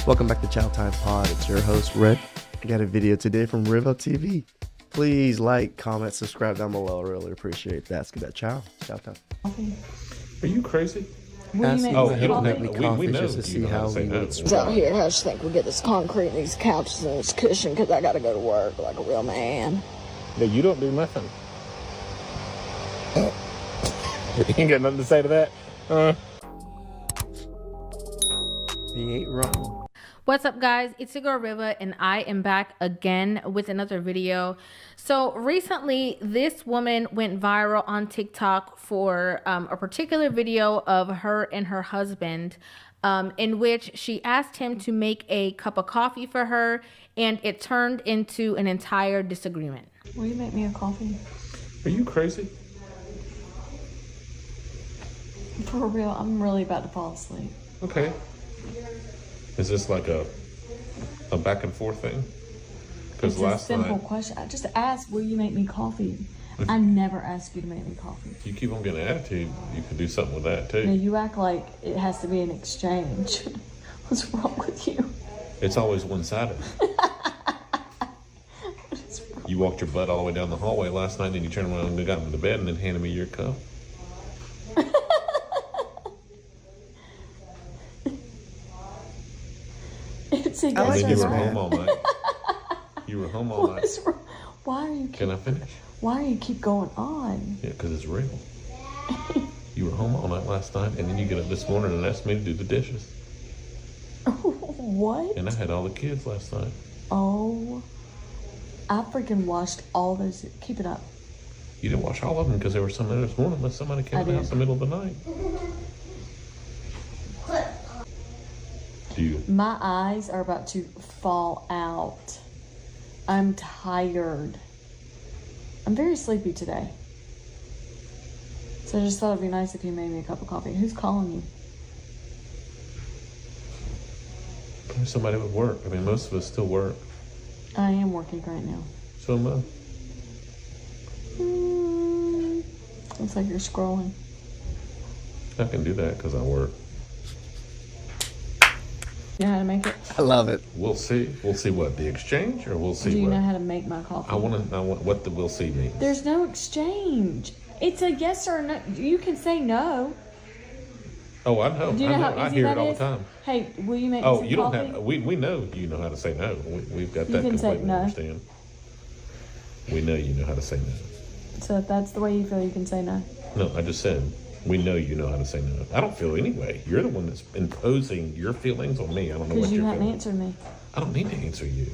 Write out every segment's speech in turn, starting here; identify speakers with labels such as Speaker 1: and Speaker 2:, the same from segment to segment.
Speaker 1: Welcome back to TheChowTimePod. It's your host, Red. I got a video today from Rivo TV. Please like, comment, subscribe down below. I really appreciate that. Let's get that chow. Chow time.
Speaker 2: Are you crazy?
Speaker 1: You don't make me
Speaker 2: we
Speaker 1: coffee
Speaker 2: know
Speaker 1: just to see how we would
Speaker 3: Down here, how you think we get this concrete and these couches and this cushion because I got to go to work like a real man.
Speaker 2: No, you don't do nothing. You ain't got nothing to say to that?
Speaker 1: He ain't wrong.
Speaker 4: What's up, guys? It's your girl Riva, and I am back again with another video. So recently, this woman went viral on TikTok for a particular video of her and her husband, in which she asked him to make a cup of coffee for her, and it turned into an entire disagreement.
Speaker 5: Will you make me a coffee?
Speaker 2: Are you crazy?
Speaker 5: For real, I'm really about to fall asleep.
Speaker 2: Okay. Is this like a back and forth thing? Because
Speaker 5: It's a simple question. I just asked, will you make me coffee? I never ask you to make me coffee.
Speaker 2: If you keep on getting an attitude, you can do something with that too.
Speaker 5: Now, you act like it has to be an exchange. What's wrong with you?
Speaker 2: It's always one-sided. You walked your butt all the way down the hallway last night, and then you turned around and got into bed and then handed me your cup.
Speaker 5: It's a
Speaker 2: I
Speaker 5: yes
Speaker 2: think
Speaker 5: or
Speaker 2: you were
Speaker 5: no.
Speaker 2: home all night. You were home all night.
Speaker 5: What's wrong? Why are you keep,
Speaker 2: Can I finish?
Speaker 5: why do you keep going on?
Speaker 2: Yeah, because it's real. You were home all night last night, and then you get up this morning and asked me to do the dishes.
Speaker 5: What?
Speaker 2: And I had all the kids last night.
Speaker 5: Oh, I freaking washed all those. Keep it up.
Speaker 2: You didn't wash all of them because there was some there this morning unless somebody came
Speaker 5: I
Speaker 2: in the
Speaker 5: did.
Speaker 2: house in the middle of the night. Do you?
Speaker 5: My eyes are about to fall out. I'm tired. I'm very sleepy today. So I just thought it'd be nice if you made me a cup of coffee. Who's calling you?
Speaker 2: Probably somebody would work. I mean, most of us still work.
Speaker 5: I am working right now.
Speaker 2: So am I.
Speaker 5: Looks like you're scrolling.
Speaker 2: I can do that because I work.
Speaker 5: You know how to make it?
Speaker 1: I love it.
Speaker 2: We'll see. We'll see what? The exchange? Or we'll see
Speaker 5: Do you
Speaker 2: what?
Speaker 5: know how to make my coffee?
Speaker 2: I want to know what the we'll see means.
Speaker 5: There's no exchange. It's a yes or no. You can say no.
Speaker 2: Oh, I know.
Speaker 5: Do you know how
Speaker 2: I
Speaker 5: easy
Speaker 2: hear
Speaker 5: that
Speaker 2: it all
Speaker 5: is?
Speaker 2: the time.
Speaker 5: Hey, will you make me
Speaker 2: Oh,
Speaker 5: some
Speaker 2: you don't
Speaker 5: coffee?
Speaker 2: have. We know you know how to say no. We've got
Speaker 5: You
Speaker 2: that
Speaker 5: can say
Speaker 2: completely
Speaker 5: no.
Speaker 2: understand. We know you know how to say no.
Speaker 5: So if that's the way you feel, you can say no.
Speaker 2: No, I just said we know you know how to say no. I don't feel any way. You're the one that's imposing your feelings on me. I don't know what
Speaker 5: Because you
Speaker 2: you're
Speaker 5: haven't
Speaker 2: feeling.
Speaker 5: answered me.
Speaker 2: I don't need to answer you.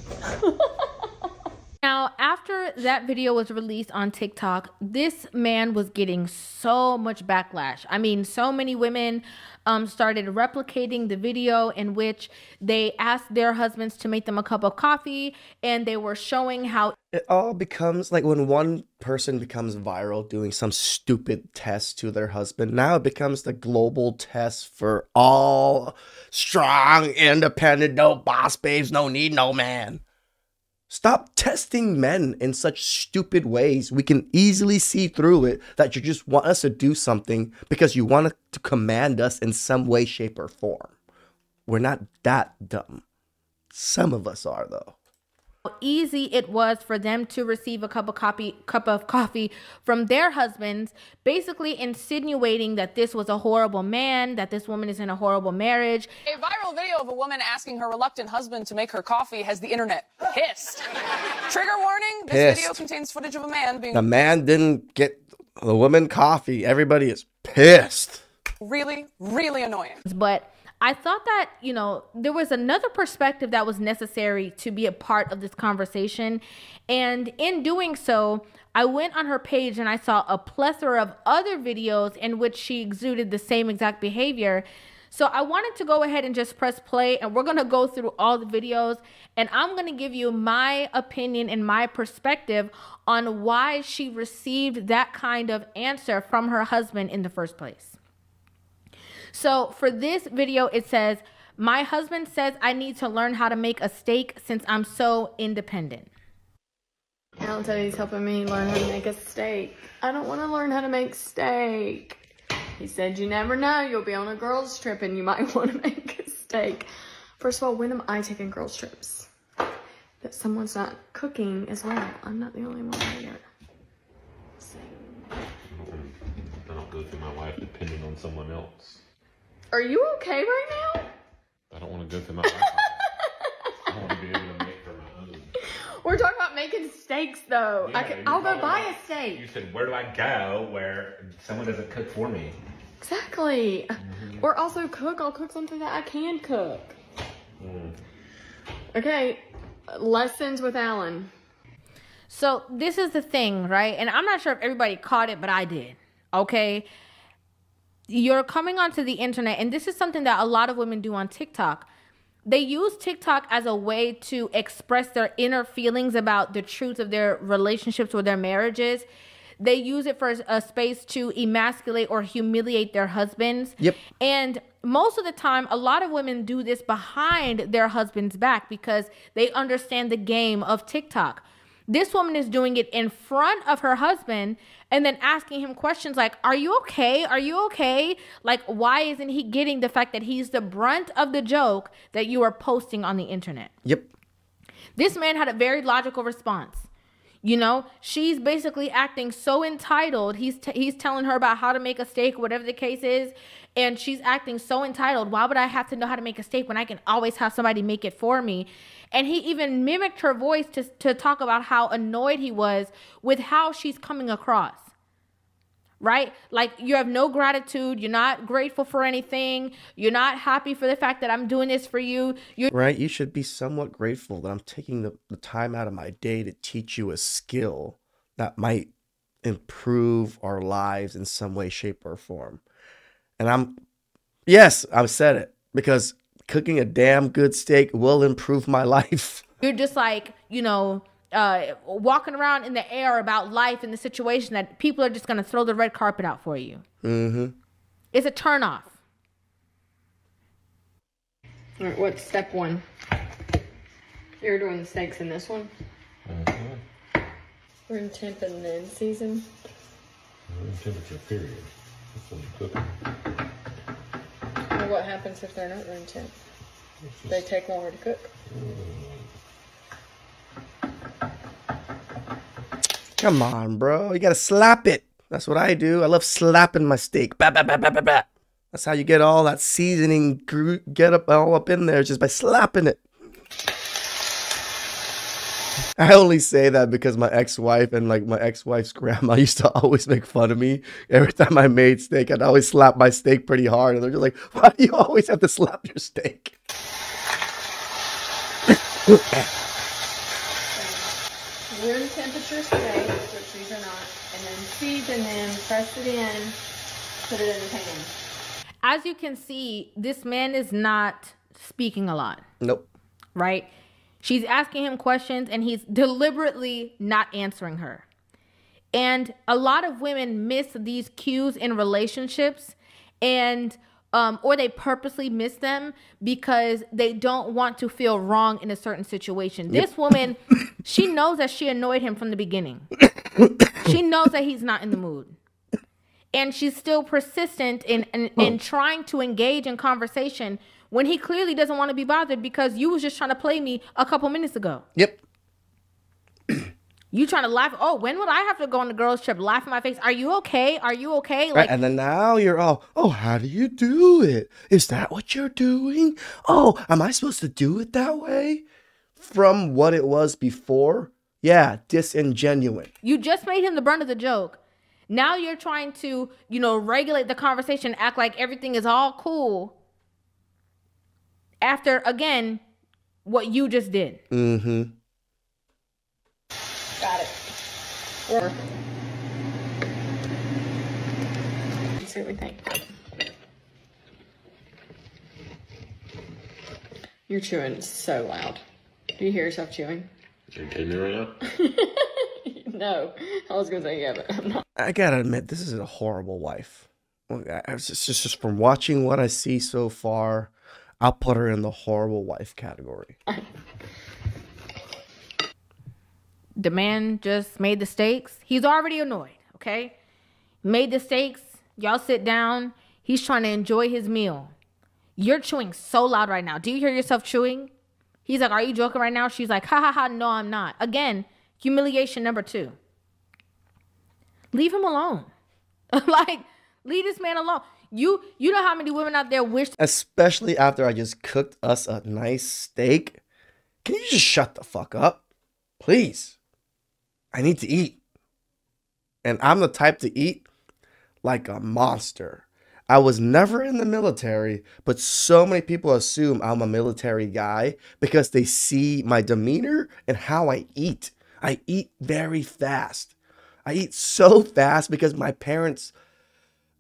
Speaker 4: Now, after that video was released on TikTok, this man was getting so much backlash. I mean, so many women started replicating the video in which they asked their husbands to make them a cup of coffee, and they were showing how
Speaker 1: It all becomes like when one person becomes viral doing some stupid test to their husband. Now it becomes the global test for all strong, independent, no boss babes, no need no man. Stop testing men in such stupid ways. We can easily see through it that you just want us to do something because you want to command us in some way, shape, or form. We're not that dumb. Some of us are, though.
Speaker 4: easy it was for them to receive a cup of coffee from their husbands, basically insinuating that this was a horrible man, that this woman is in a horrible marriage.
Speaker 6: A viral video of a woman asking her reluctant husband to make her coffee has the internet pissed. Trigger warning, this video contains footage of a man being
Speaker 1: The man didn't get the woman coffee. Everybody is pissed.
Speaker 6: really, really annoying.
Speaker 4: But I thought that, you know, there was another perspective that was necessary to be a part of this conversation. And in doing so, I went on her page and I saw a plethora of other videos in which she exuded the same exact behavior. So I wanted to go ahead and just press play, and we're going to go through all the videos, and I'm going to give you my opinion and my perspective on why she received that kind of answer from her husband in the first place. So for this video, it says, "My husband says I need to learn how to make a steak since I'm so independent."
Speaker 5: I'll tell you, he's helping me learn how to make a steak. I don't want to learn how to make steak. He said, you never know, you'll be on a girls trip and you might want to make a steak. First of all, when am I taking girls trips? That someone's not cooking as well. I'm not the only one here.
Speaker 2: I don't go through my life depending on someone else.
Speaker 5: Are you okay right now?
Speaker 2: I don't want to go through my life. I want to be able to make for my own.
Speaker 5: We're talking about making steaks, though.
Speaker 2: Yeah,
Speaker 5: I'll go buy a steak.
Speaker 2: You said, where do I go where someone doesn't cook for me?
Speaker 5: Exactly. Or also cook. I'll cook something that I can cook. Okay. Lessons with Alan.
Speaker 4: So this is the thing, right? And I'm not sure if everybody caught it, but I did. Okay. You're coming onto the internet, and this is something that a lot of women do on TikTok. They use TikTok as a way to express their inner feelings about the truth of their relationships or their marriages. They use it for a space to emasculate or humiliate their husbands.
Speaker 1: Yep.
Speaker 4: And most of the time, a lot of women do this behind their husband's back because they understand the game of TikTok. This woman is doing it in front of her husband and then asking him questions like, are you okay? Are you okay? Like, why isn't he getting the fact that he's the brunt of the joke that you are posting on the internet?
Speaker 1: Yep.
Speaker 4: This man had a very logical response. You know, she's basically acting so entitled. He's telling her about how to make a steak, whatever the case is. And she's acting so entitled. Why would I have to know how to make a steak when I can always have somebody make it for me? And he even mimicked her voice to talk about how annoyed he was with how she's coming across. Right? Like, you have no gratitude. You're not grateful for anything. You're not happy for the fact that I'm doing this for you.
Speaker 1: Right? You should be somewhat grateful that I'm taking the time out of my day to teach you a skill that might improve our lives in some way, shape, or form. And I've said it, because cooking a damn good steak will improve my life.
Speaker 4: You're just like, you know, walking around in the air about life and the situation that people are just going to throw the red carpet out for you. Mm-hmm. It's a turnoff.
Speaker 5: All right, what's step one? You're doing the steaks in this one? Mm-hmm. Room temp and then season?
Speaker 2: Room temperature, period. That's when you cook them.
Speaker 5: Well, what happens if they're not room temp? They take longer to cook?
Speaker 1: Come on, bro. You gotta slap it. That's what I do. I love slapping my steak. Bah, bah, bah, bah, bah, bah. That's how you get all that seasoning, all up in there, just by slapping it. I only say that because my ex-wife and like my ex-wife's grandma used to always make fun of me. Every time I made steak, I'd always slap my steak pretty hard. And they're just like, why do you always have to slap your steak?
Speaker 5: Room temperature steak, which these are not, and then season them, press it in, put it in the pan.
Speaker 4: As you can see, this man is not speaking a lot.
Speaker 1: Nope.
Speaker 4: Right? She's asking him questions and he's deliberately not answering her. And a lot of women miss these cues in relationships, and or they purposely miss them because they don't want to feel wrong in a certain situation. This woman, she knows that she annoyed him from the beginning. She knows that he's not in the mood. And she's still persistent in trying to engage in conversation when he clearly doesn't want to be bothered because you was just trying to play me a couple minutes ago.
Speaker 1: Yep.
Speaker 4: You trying to laugh. Oh, when would I have to go on the girls' trip? Laugh in my face. Are you okay? Are you okay? Like,
Speaker 1: right, and then now you're all, oh, how do you do it? Is that what you're doing? Oh, am I supposed to do it that way? From what it was before? Yeah, disingenuine.
Speaker 4: You just made him the brunt of the joke. Now you're trying to, you know, regulate the conversation, act like everything is all cool. After, again, what you just did.
Speaker 1: Mm-hmm.
Speaker 5: Got it. Or let's see what we think. You're chewing so loud. Do you hear yourself chewing?
Speaker 2: Are you kidding me right now?
Speaker 5: No. I was gonna say yeah, but I'm not.
Speaker 1: I gotta admit, this is a horrible wife. It's just from watching what I see so far, I'll put her in the horrible wife category.
Speaker 4: The man just made the steaks. He's already annoyed, okay? Made the steaks. Y'all sit down. He's trying to enjoy his meal. You're chewing so loud right now. Do you hear yourself chewing? He's like, are you joking right now? She's like, ha ha ha, no, I'm not. Again, humiliation number 2. Leave him alone. Like, leave this man alone. You know how many women out there wish.
Speaker 1: Especially after I just cooked us a nice steak. Can you just shut the fuck up? Please. I need to eat. And I'm the type to eat like a monster. I was never in the military, but so many people assume I'm a military guy because they see my demeanor and how I eat. I eat very fast. I eat so fast because my parents,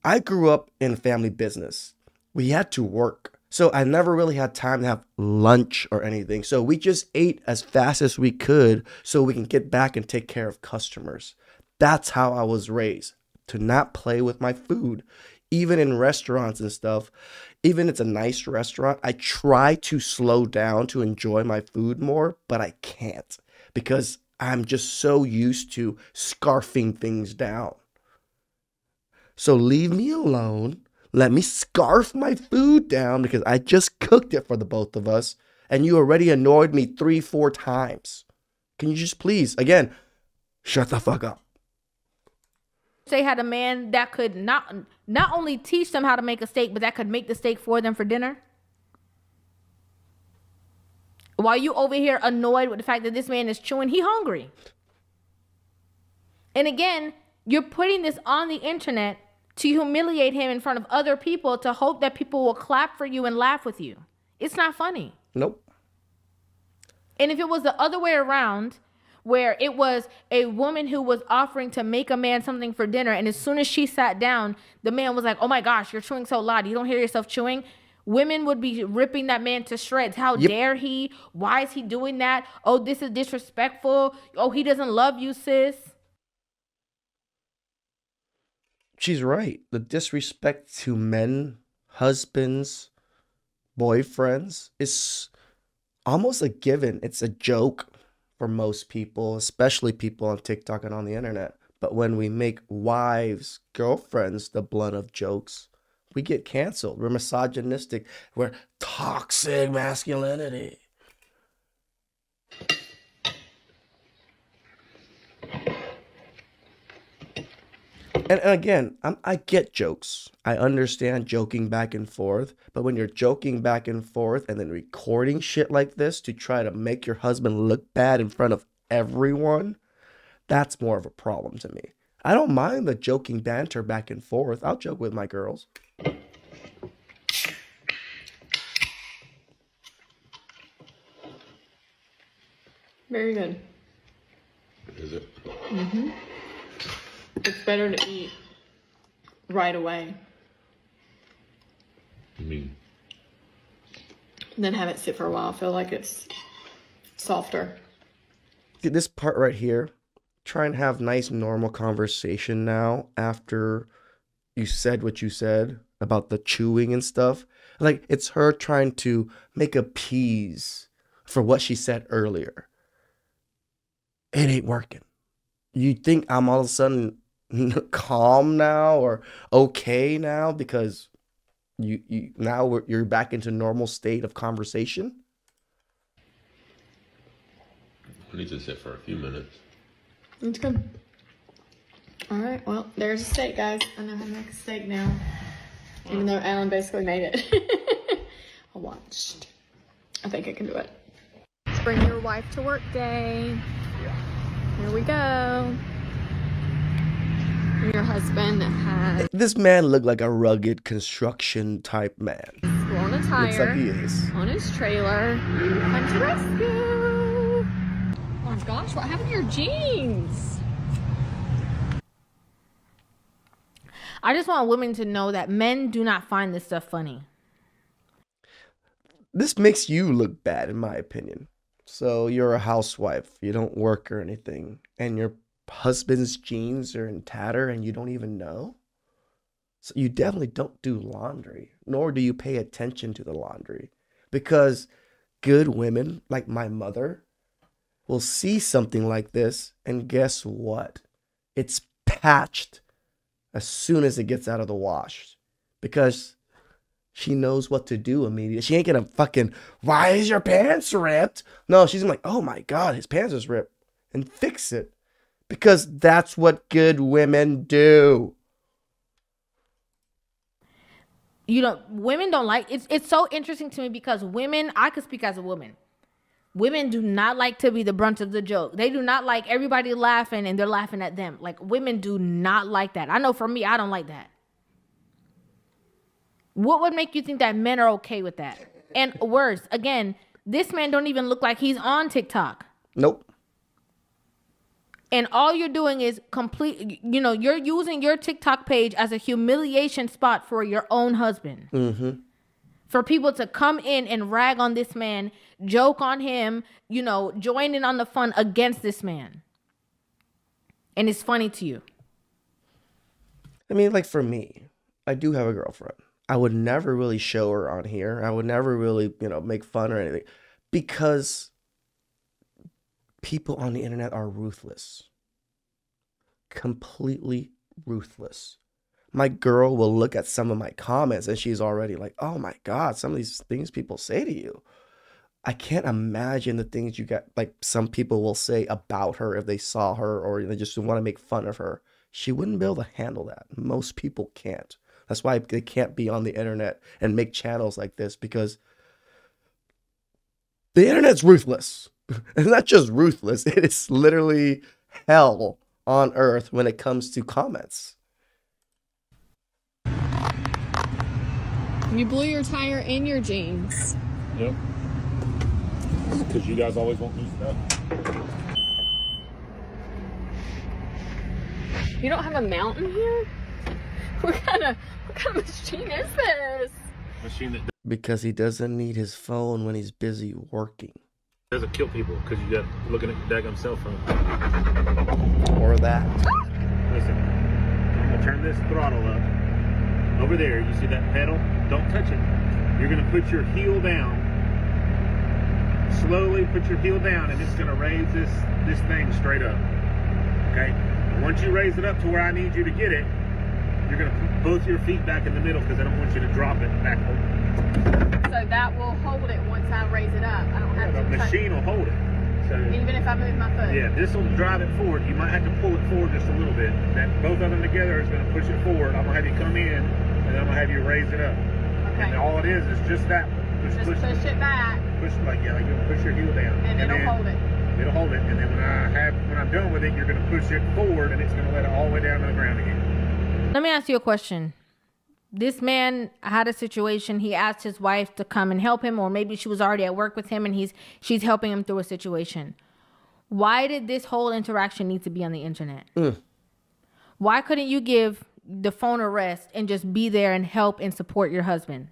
Speaker 1: I grew up in family business. We had to work. So I never really had time to have lunch or anything. So we just ate as fast as we could so we can get back and take care of customers. That's how I was raised, to not play with my food. Even in restaurants and stuff, even if it's a nice restaurant, I try to slow down to enjoy my food more, but I can't because I'm just so used to scarfing things down. So leave me alone. Let me scarf my food down because I just cooked it for the both of us and you already annoyed me 3-4 times. Can you just please, again, shut the fuck up?
Speaker 4: They had a man that could not only teach them how to make a steak, but that could make the steak for them for dinner. While you over here annoyed with the fact that this man is chewing, he hungry. And again, you're putting this on the internet to humiliate him in front of other people to hope that people will clap for you and laugh with you. It's not funny.
Speaker 1: Nope.
Speaker 4: And if it was the other way around, where it was a woman who was offering to make a man something for dinner, and as soon as she sat down, the man was like, oh my gosh, you're chewing so loud. You don't hear yourself chewing? Women would be ripping that man to shreds. How dare he? Why is he doing that? Oh, this is disrespectful. Oh, he doesn't love you, sis.
Speaker 1: She's right. The disrespect to men, husbands, boyfriends is almost a given. It's a joke for most people, especially people on TikTok and on the internet. But when we make wives, girlfriends the blunt of jokes, we get canceled. We're misogynistic. We're toxic masculinity. And again, I get jokes. I understand joking back and forth. But when you're joking back and forth and then recording shit like this to try to make your husband look bad in front of everyone, that's more of a problem to me. I don't mind the joking banter back and forth. I'll joke with my girls.
Speaker 5: Very good.
Speaker 2: Is it?
Speaker 5: Mm-hmm. It's better to eat right away
Speaker 2: I mean,
Speaker 5: than have it sit for a while. I feel like it's softer.
Speaker 1: This part right here, try and have nice normal conversation now after you said what you said about the chewing and stuff. Like, it's her trying to make a peace for what she said earlier. It ain't working. You think I'm all of a sudden calm now or okay now because you're back into normal state of conversation?
Speaker 2: I need to sit for a few minutes.
Speaker 5: It's good. All right, well, there's a steak, guys. I know how to make a steak now. Even though Alan basically made it. I watched. I think I can do it. Let's bring your wife to work day. Here we go. And your husband has
Speaker 1: This man looked like a rugged construction type man.
Speaker 5: blown a tire
Speaker 1: Looks like he is.
Speaker 5: on his trailer. Come to rescue. Oh my gosh, what happened to your jeans?
Speaker 4: I just want women to know that men do not find this stuff funny.
Speaker 1: This makes you look bad, in my opinion. So you're a housewife, you don't work or anything, and your husband's jeans are in tatter and you don't even know? So you definitely don't do laundry, nor do you pay attention to the laundry. Because good women, like my mother, will see something like this, and guess what? It's patched as soon as it gets out of the wash. Because She knows what to do immediately. She ain't gonna fucking, why is your pants ripped? No, she's gonna like, oh my God, his pants is ripped. And fix it. Because that's what good women do.
Speaker 4: You know, women don't like, it's so interesting to me because women, I could speak as a woman. Women do not like to be the brunt of the joke. They do not like everybody laughing and they're laughing at them. Like, women do not like that. I know for me, I don't like that. What would make you think that men are okay with that? And worse, again, this man don't even look like he's on TikTok.
Speaker 1: Nope.
Speaker 4: And all you're doing is you're using your TikTok page as a humiliation spot for your own husband.
Speaker 1: Mm-hmm.
Speaker 4: For people to come in and rag on this man, joke on him, join in on the fun against this man. And it's funny to you.
Speaker 1: I mean, like for me, I do have a girlfriend. I would never really show her on here. I would never really, make fun or anything because people on the internet are ruthless. Completely ruthless. My girl will look at some of my comments and she's already like, oh my God, some of these things people say to you. I can't imagine the things you get, like some people will say about her if they saw her or they just want to make fun of her. She wouldn't be able to handle that. Most people can't. That's why they can't be on the internet and make channels like this because the internet's ruthless. It's not just ruthless. It is literally hell on earth when it comes to comments.
Speaker 5: You blew your tire in your jeans.
Speaker 7: Yep. Because you guys always want new stuff.
Speaker 5: You don't have a mount in here? What kind of machine is this?
Speaker 7: Machine that
Speaker 1: Because he doesn't need his phone when he's busy working.
Speaker 7: doesn't kill people because you got looking at your daggum cell phone.
Speaker 1: Or that.
Speaker 7: Listen, I'm gonna turn this throttle up. Over there, you see that pedal? Don't touch it. You're gonna put your heel down. Slowly put your heel down, and it's gonna raise this thing straight up. Okay? Once you raise it up to where I need you to get it, you're gonna put both your feet back in the middle because I don't want you to drop it backward.
Speaker 5: So that will hold it once I raise it up. I don't have
Speaker 7: The
Speaker 5: to touch
Speaker 7: machine will hold it. So
Speaker 5: even if I move my foot.
Speaker 7: yeah, this will drive it forward. You might have to pull it forward just a little bit. That both of them together is going to push it forward. I'm going to have you come in, and then I'm going to have you raise it up.
Speaker 5: Okay.
Speaker 7: And all it is just that.
Speaker 5: Just push it back.
Speaker 7: Push like you're going to push your heel down,
Speaker 5: And it'll hold it.
Speaker 7: It'll hold it, and then when I'm done with it, you're going to push it forward, and it's going to let it all the way down to the ground again.
Speaker 4: Let me ask you a question. This man had a situation. He asked his wife to come and help him, or maybe she was already at work with him and she's helping him through a situation. Why did this whole interaction need to be on the internet? Why couldn't you give the phone a rest and just be there and help and support your husband?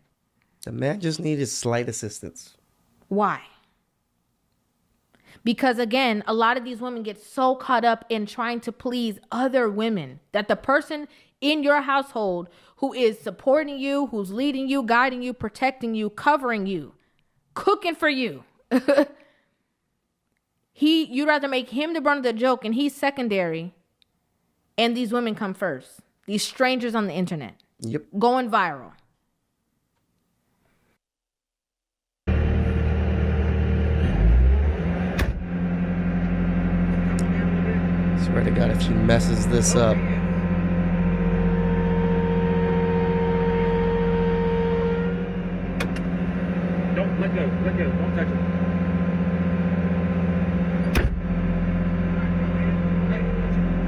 Speaker 1: The man just needed slight assistance.
Speaker 4: Why? Because again, a lot of these women get so caught up in trying to please other women that the person in your household who is supporting you, who's leading you, guiding you, protecting you, covering you, cooking for you, you'd rather make him the brunt of the joke and he's secondary, and these women come first. These strangers on the internet.
Speaker 1: Yep.
Speaker 4: Going viral.
Speaker 1: Swear to God, if she messes this up.
Speaker 7: Don't let go. Don't touch it.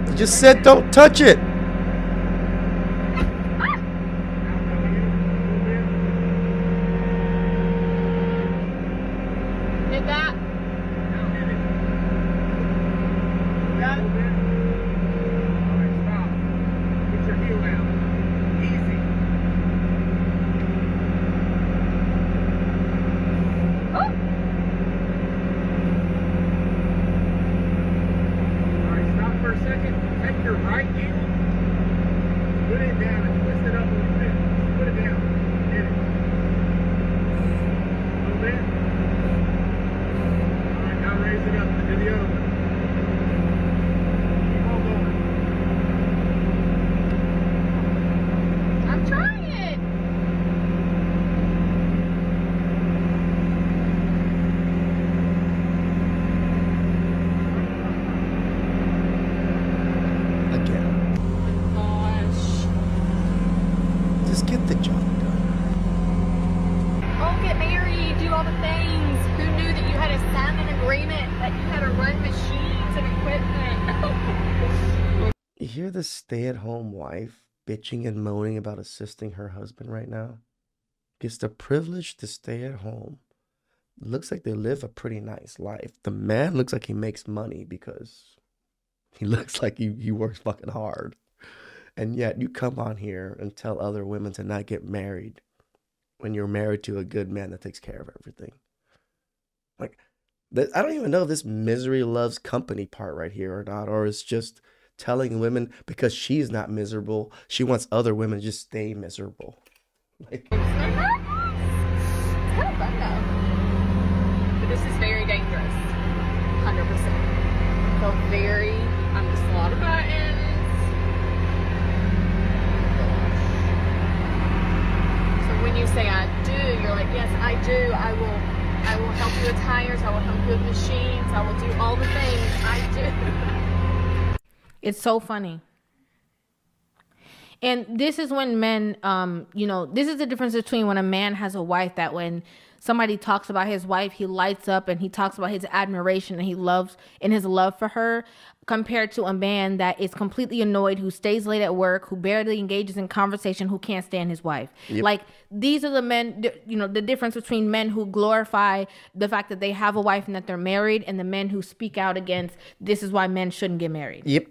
Speaker 1: You just said don't touch it.
Speaker 5: Did that? Got it?
Speaker 7: All right, stop. Put your heel down. Easy.
Speaker 5: Oh.
Speaker 7: All right, stop for a second. Take your right heel, put it down and twist it up a little bit. Put it down. Hit it. A little bit. All right, now raise it up and do the other one. Keep on going.
Speaker 5: I'm trying it.
Speaker 1: hear this stay-at-home wife bitching and moaning about assisting her husband right now? Gets the privilege to stay at home. Looks like they live a pretty nice life. The man looks like he makes money because he looks like he works fucking hard. And yet you come on here and tell other women to not get married when you're married to a good man that takes care of everything. Like, I don't even know if this misery loves company part right here or not, or it's just telling women because she's not miserable, she wants other women to just stay miserable. Like,
Speaker 5: It's kind of fun though. But this is very dangerous. 100%. So I'm just a lot of buttons. So when you say I do, you're like, yes, I do. I will help you with tires. I will help you with machines. I will do all the things I do.
Speaker 4: It's so funny. And this is when men, this is the difference between when a man has a wife, that when somebody talks about his wife, he lights up and he talks about his admiration and his love for her, compared to a man that is completely annoyed, who stays late at work, who barely engages in conversation, who can't stand his wife. Yep. Like, these are the men, the difference between men who glorify the fact that they have a wife and that they're married, and the men who speak out against, this is why men shouldn't get married.
Speaker 1: Yep.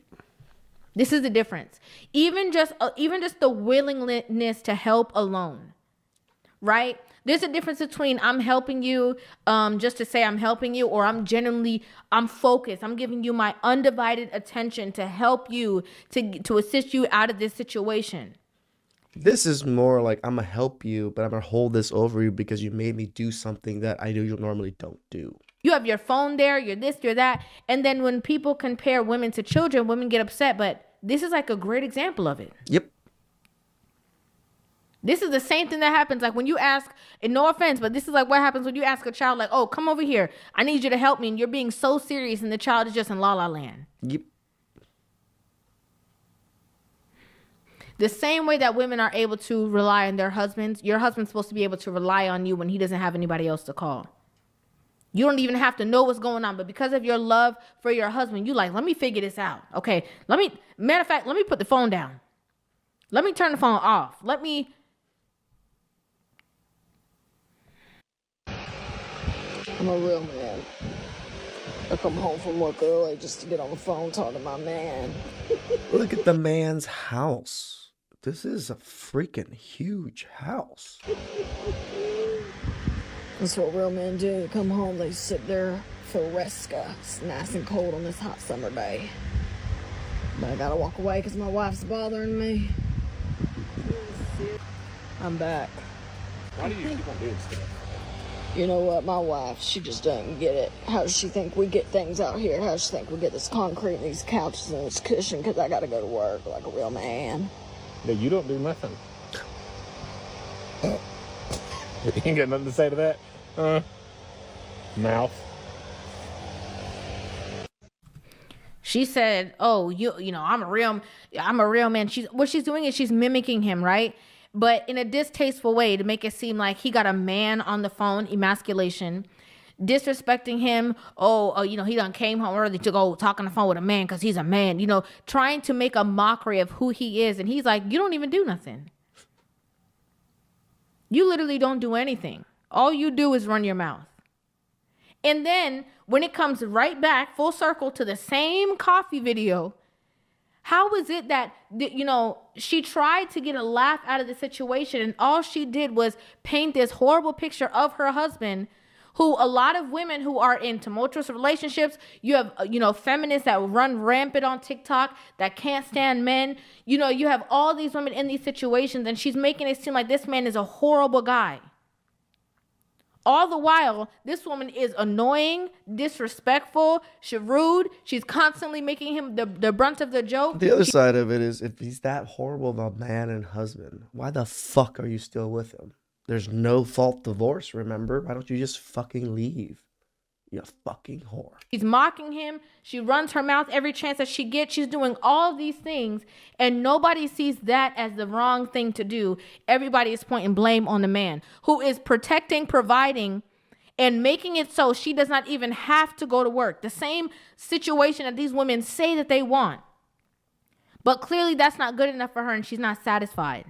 Speaker 4: This is the difference. Even just the willingness to help alone, right? There's a difference between I'm helping you just to say I'm helping you, or I'm focused. I'm giving you my undivided attention to help you, to assist you out of this situation.
Speaker 1: This is more like, I'm going to help you, but I'm going to hold this over you because you made me do something that I normally don't do.
Speaker 4: You have your phone there, you're this, you're that. And then when people compare women to children, women get upset, but this is like a great example of it.
Speaker 1: Yep.
Speaker 4: This is the same thing that happens, like when you ask, and no offense, but this is like what happens when you ask a child, like, oh, come over here, I need you to help me, and you're being so serious, and the child is just in la la land.
Speaker 1: Yep.
Speaker 4: The same way that women are able to rely on their husbands, your husband's supposed to be able to rely on you when he doesn't have anybody else to call. You don't even have to know what's going on, but because of your love for your husband, you like, let me figure this out. Okay, matter of fact, let me put the phone down. Let me turn the phone off.
Speaker 3: I'm a real man. I come home from work early just to get on the phone, talk to my man.
Speaker 1: Look at the man's house. This is a freaking huge house.
Speaker 3: That's what real men do. They come home, they sit there for Resca. It's nice and cold on this hot summer day. But I gotta walk away because my wife's bothering me. I'm back.
Speaker 2: Why do you keep on doing stuff?
Speaker 3: You know what? My wife, she just doesn't get it. How does she think we get things out here? How does she think we get this concrete and these couches and this cushion? Because I gotta go to work like a real man.
Speaker 2: No, you don't do nothing. You ain't got nothing to say to that? Mouth.
Speaker 4: She said, oh, I'm a real man. What she's doing is she's mimicking him, right? But in a distasteful way to make it seem like he got a man on the phone, emasculation, disrespecting him. He done came home early to go talk on the phone with a man because he's a man, trying to make a mockery of who he is. And he's like, you don't even do nothing. You literally don't do anything. All you do is run your mouth. And then when it comes right back full circle to the same coffee video, how is it that, she tried to get a laugh out of the situation, and all she did was paint this horrible picture of her husband, who a lot of women who are in tumultuous relationships, you have, feminists that run rampant on TikTok that can't stand men. You have all these women in these situations, and she's making it seem like this man is a horrible guy. All the while, this woman is annoying, disrespectful, she's rude. She's constantly making him the brunt of the joke.
Speaker 1: The other side of it is, if he's that horrible of a man and husband, why the fuck are you still with him? There's no fault divorce, remember? Why don't you just fucking leave? You fucking whore.
Speaker 4: She's mocking him. She runs her mouth every chance that she gets. She's doing all of these things, and nobody sees that as the wrong thing to do. Everybody is pointing blame on the man who is protecting, providing, and making it so she does not even have to go to work. The same situation that these women say that they want. But clearly that's not good enough for her and she's not satisfied.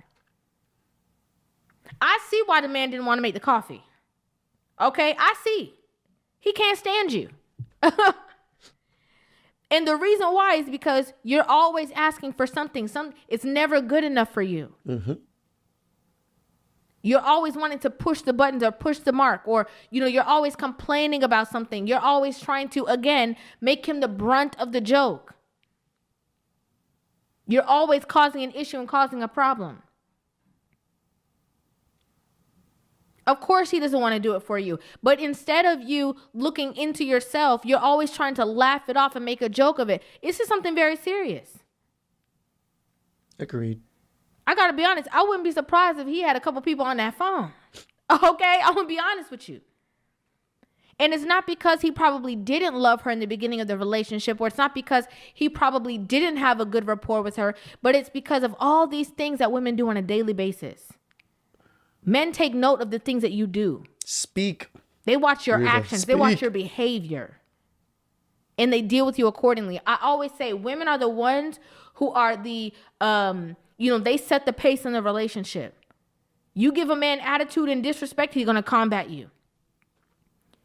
Speaker 4: I see why the man didn't want to make the coffee. Okay, I see. He can't stand you. And the reason why is because you're always asking for something. It's never good enough for you. Mm-hmm. You're always wanting to push the buttons or push the mark, or, you're always complaining about something. You're always trying to, again, make him the brunt of the joke. You're always causing an issue and causing a problem. Of course he doesn't want to do it for you. But instead of you looking into yourself, you're always trying to laugh it off and make a joke of it. This is something very serious.
Speaker 1: Agreed.
Speaker 4: I got to be honest. I wouldn't be surprised if he had a couple people on that phone. Okay? I'm going to be honest with you. And it's not because he probably didn't love her in the beginning of the relationship, or it's not because he probably didn't have a good rapport with her, but it's because of all these things that women do on a daily basis. Men take note of the things that you do.
Speaker 1: Speak.
Speaker 4: They watch your actions. They watch your behavior. And they deal with you accordingly. I always say women are the ones who are the, they set the pace in the relationship. You give a man attitude and disrespect, he's going to combat you.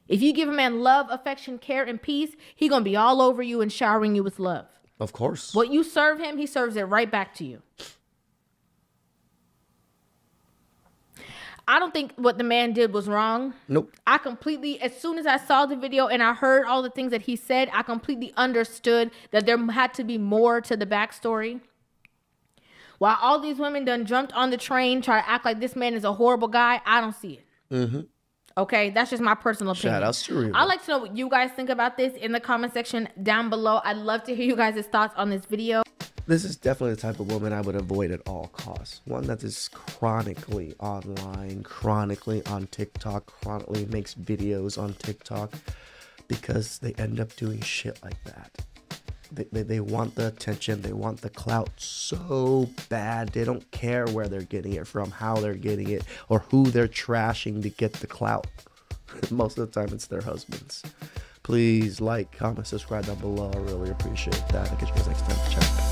Speaker 4: If you give a man love, affection, care, and peace, he's going to be all over you and showering you with love.
Speaker 1: Of course.
Speaker 4: What you serve him, he serves it right back to you. I don't think what the man did was wrong.
Speaker 1: Nope.
Speaker 4: I completely, as soon as I saw the video and I heard all the things that he said, I completely understood that there had to be more to the backstory. While all these women done jumped on the train, try to act like this man is a horrible guy, I don't see it. Mm-hmm. Okay, that's just my personal opinion.
Speaker 1: Shout out to Reba.
Speaker 4: I'd like to know what you guys think about this in the comment section down below. I'd love to hear you guys' thoughts on this video.
Speaker 1: This is definitely the type of woman I would avoid at all costs. One that is chronically online, chronically on TikTok, chronically makes videos on TikTok, because they end up doing shit like that. They want the attention, they want the clout so bad. They don't care where they're getting it from, how they're getting it, or who they're trashing to get the clout. Most of the time it's their husbands. Please like, comment, subscribe down below. I really appreciate that. I'll catch you guys next time. Ciao.